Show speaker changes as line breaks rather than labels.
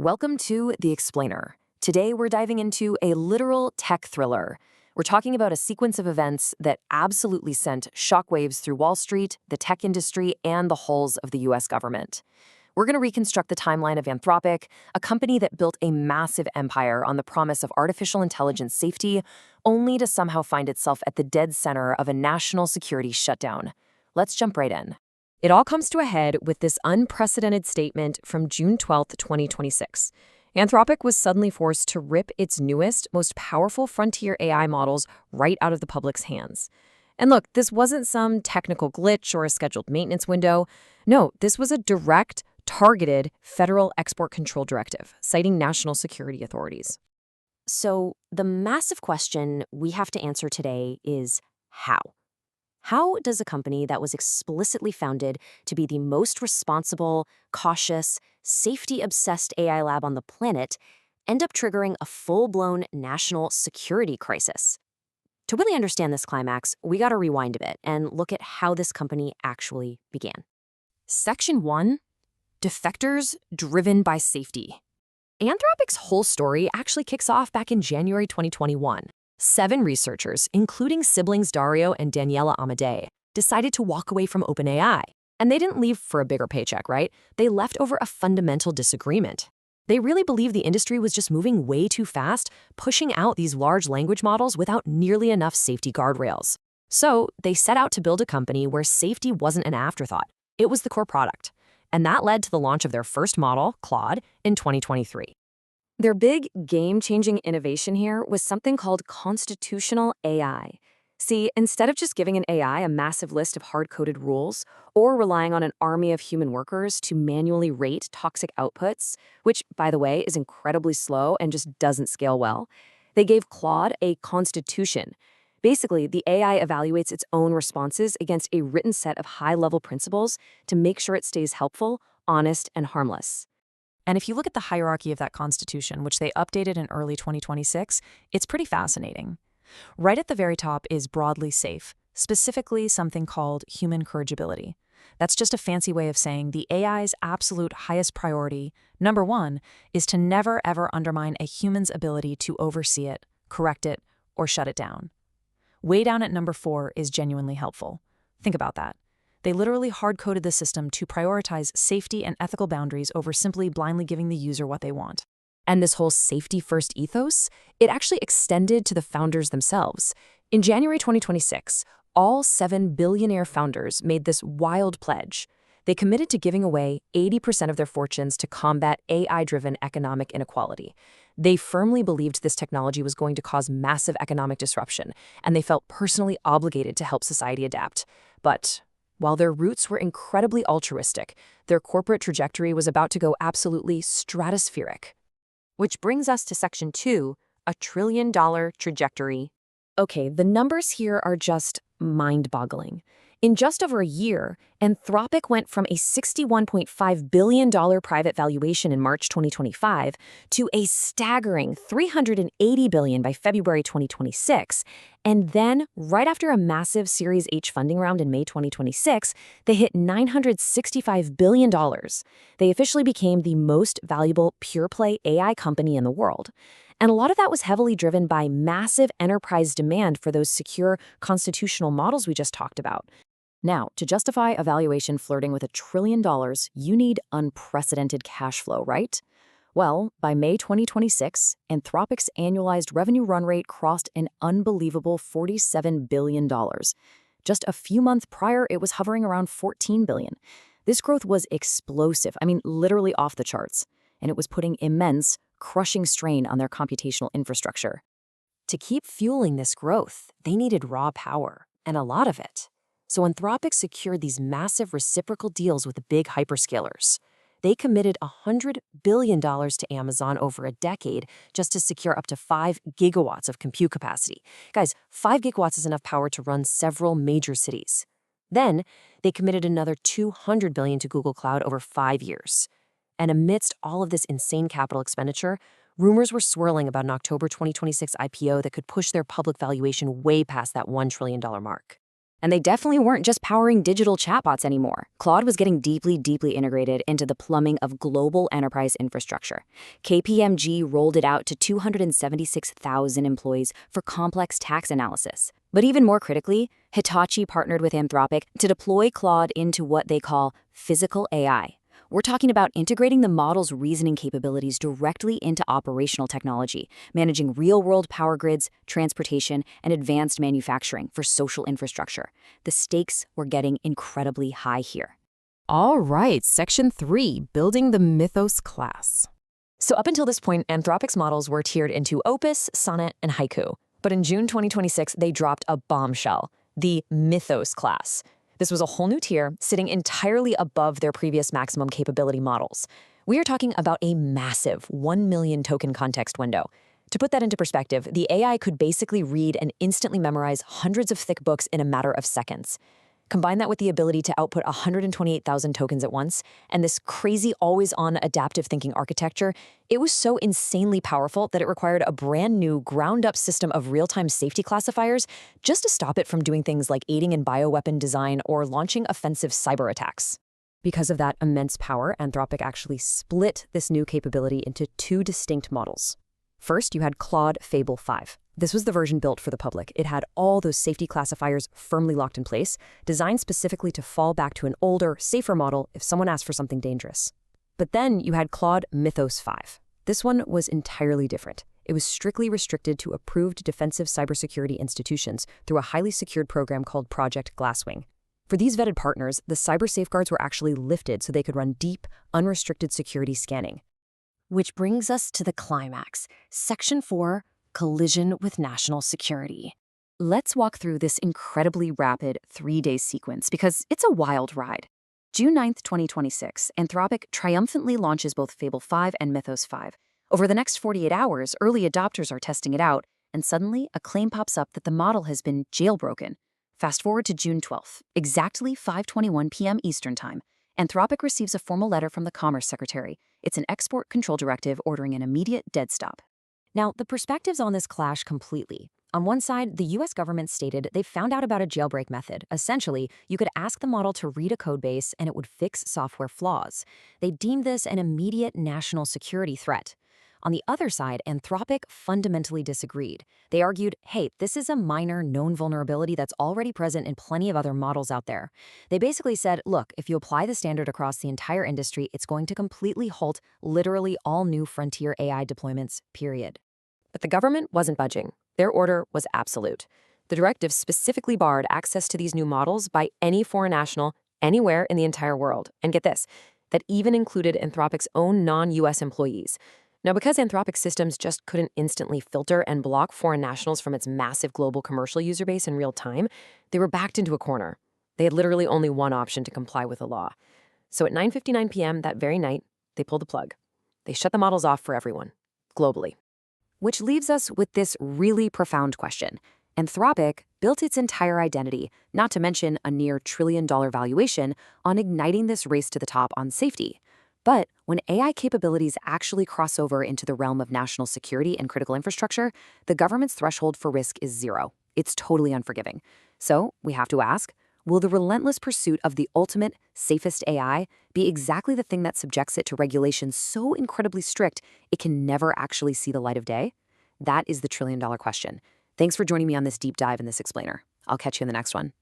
Welcome to The Explainer. Today we're diving into a literal tech thriller. We're talking about a sequence of events that absolutely sent shockwaves through Wall Street, the tech industry, and the halls of the US government. We're going to reconstruct the timeline of Anthropic, a company that built a massive empire on the promise of artificial intelligence safety, only to somehow find itself at the dead center of a national security shutdown. Let's jump right in. It all comes to a head with this unprecedented statement from June 12, 2026. Anthropic was suddenly forced to rip its newest, most powerful frontier AI models right out of the public's hands. And look, this wasn't some technical glitch or a scheduled maintenance window. No, this was a direct, targeted federal export control directive, citing national security authorities. So the massive question we have to answer today is how? How does a company that was explicitly founded to be the most responsible, cautious, safety-obsessed AI lab on the planet end up triggering a full-blown national security crisis? To really understand this climax, we gotta rewind a bit and look at how this company actually began. Section 1. Defectors driven by safety. Anthropic's whole story actually kicks off back in January 2021. 7 researchers, including siblings Dario and Daniela Amadei, decided to walk away from OpenAI. And they didn't leave for a bigger paycheck, right? They left over a fundamental disagreement. They really believed the industry was just moving way too fast, pushing out these large language models without nearly enough safety guardrails. So they set out to build a company where safety wasn't an afterthought. It was the core product. And that led to the launch of their first model, Claude, in 2023. Their big, game-changing innovation here was something called constitutional AI. See, instead of just giving an AI a massive list of hard-coded rules or relying on an army of human workers to manually rate toxic outputs, which, by the way, is incredibly slow and just doesn't scale well, they gave Claude a constitution. Basically, the AI evaluates its own responses against a written set of high-level principles to make sure it stays helpful, honest, and harmless. And if you look at the hierarchy of that constitution, which they updated in early 2026, it's pretty fascinating. Right at the very top is broadly safe, specifically something called human corrigibility. That's just a fancy way of saying the AI's absolute highest priority, number 1, is to never ever undermine a human's ability to oversee it, correct it, or shut it down. Way down at number 4 is genuinely helpful. Think about that. They literally hard-coded the system to prioritize safety and ethical boundaries over simply blindly giving the user what they want. And this whole safety-first ethos, it actually extended to the founders themselves. In January 2026, all 7 billionaire founders made this wild pledge. They committed to giving away 80% of their fortunes to combat AI-driven economic inequality. They firmly believed this technology was going to cause massive economic disruption, and they felt personally obligated to help society adapt. But while their roots were incredibly altruistic, their corporate trajectory was about to go absolutely stratospheric. Which brings us to Section 2, a trillion-dollar trajectory. Okay, the numbers here are just mind-boggling. In just over a year, Anthropic went from a $61.5 billion private valuation in March 2025 to a staggering $380 billion by February 2026. And then, right after a massive Series H funding round in May 2026, they hit $965 billion. They officially became the most valuable pure-play AI company in the world. And a lot of that was heavily driven by massive enterprise demand for those secure constitutional models we just talked about. Now, to justify a valuation flirting with $1 trillion, you need unprecedented cash flow, right? Well, by May 2026, Anthropic's annualized revenue run rate crossed an unbelievable $47 billion. Just a few months prior, it was hovering around $14 billion. This growth was explosive, literally off the charts, and it was putting immense, crushing strain on their computational infrastructure. To keep fueling this growth, they needed raw power, and a lot of it. So Anthropic secured these massive reciprocal deals with the big hyperscalers. They committed $100 billion to Amazon over a decade just to secure up to 5 gigawatts of compute capacity. Guys, 5 gigawatts is enough power to run several major cities. Then, they committed another $200 billion to Google Cloud over 5 years. And amidst all of this insane capital expenditure, rumors were swirling about an October 2026 IPO that could push their public valuation way past that $1 trillion mark.
And they definitely weren't just powering digital chatbots anymore. Claude was getting deeply, deeply integrated into the plumbing of global enterprise infrastructure. KPMG rolled it out to 276,000 employees for complex tax analysis. But even more critically, Hitachi partnered with Anthropic to deploy Claude into what they call physical AI. We're talking about integrating the model's reasoning capabilities directly into operational technology, managing real-world power grids, transportation, and advanced manufacturing for social infrastructure. The stakes were getting incredibly high here.
All right, Section 3, Building the Mythos Class.
So up until this point, Anthropic's models were tiered into Opus, Sonnet, and Haiku. But in June 2026, they dropped a bombshell, the Mythos class. This was a whole new tier, sitting entirely above their previous maximum capability models. We are talking about a massive 1 million token context window. To put that into perspective, the AI could basically read and instantly memorize hundreds of thick books in a matter of seconds. Combine that with the ability to output 128,000 tokens at once, and this crazy always-on adaptive thinking architecture, it was so insanely powerful that it required a brand new ground-up system of real-time safety classifiers just to stop it from doing things like aiding in bioweapon design or launching offensive cyber attacks.
Because of that immense power, Anthropic actually split this new capability into two distinct models. First, you had Claude Fable 5. This was the version built for the public. It had all those safety classifiers firmly locked in place, designed specifically to fall back to an older, safer model if someone asked for something dangerous. But then you had Claude Mythos 5. This one was entirely different. It was strictly restricted to approved defensive cybersecurity institutions through a highly secured program called Project Glasswing. For these vetted partners, the cyber safeguards were actually lifted so they could run deep, unrestricted security scanning.
Which brings us to the climax, Section 4, Collision with National Security. Let's walk through this incredibly rapid 3-day sequence because it's a wild ride. June 9th, 2026, Anthropic triumphantly launches both Fable 5 and Mythos 5. Over the next 48 hours, early adopters are testing it out, and suddenly a claim pops up that the model has been jailbroken. Fast forward to June 12th, exactly 5:21 p.m. Eastern Time. Anthropic receives a formal letter from the Commerce Secretary. It's an export control directive ordering an immediate dead stop. Now, the perspectives on this clash completely. On one side, the US government stated they found out about a jailbreak method. Essentially, you could ask the model to read a codebase and it would fix software flaws. They deemed this an immediate national security threat. On the other side, Anthropic fundamentally disagreed. They argued, hey, this is a minor known vulnerability that's already present in plenty of other models out there. They basically said, look, if you apply the standard across the entire industry, it's going to completely halt literally all new frontier AI deployments, period.
But the government wasn't budging. Their order was absolute. The directive specifically barred access to these new models by any foreign national anywhere in the entire world. And get this, that even included Anthropic's own non-US employees. Now, because Anthropic's systems just couldn't instantly filter and block foreign nationals from its massive global commercial user base in real time, they were backed into a corner. They had literally only one option to comply with the law. So at 9:59 p.m. that very night, they pulled the plug. They shut the models off for everyone, globally.
Which leaves us with this really profound question. Anthropic built its entire identity, not to mention a near $1 trillion valuation, on igniting this race to the top on safety. But when AI capabilities actually cross over into the realm of national security and critical infrastructure, the government's threshold for risk is zero. It's totally unforgiving. So we have to ask, will the relentless pursuit of the ultimate, safest AI be exactly the thing that subjects it to regulations so incredibly strict it can never actually see the light of day? That is the $1 trillion question. Thanks for joining me on this deep dive in this explainer. I'll catch you in the next one.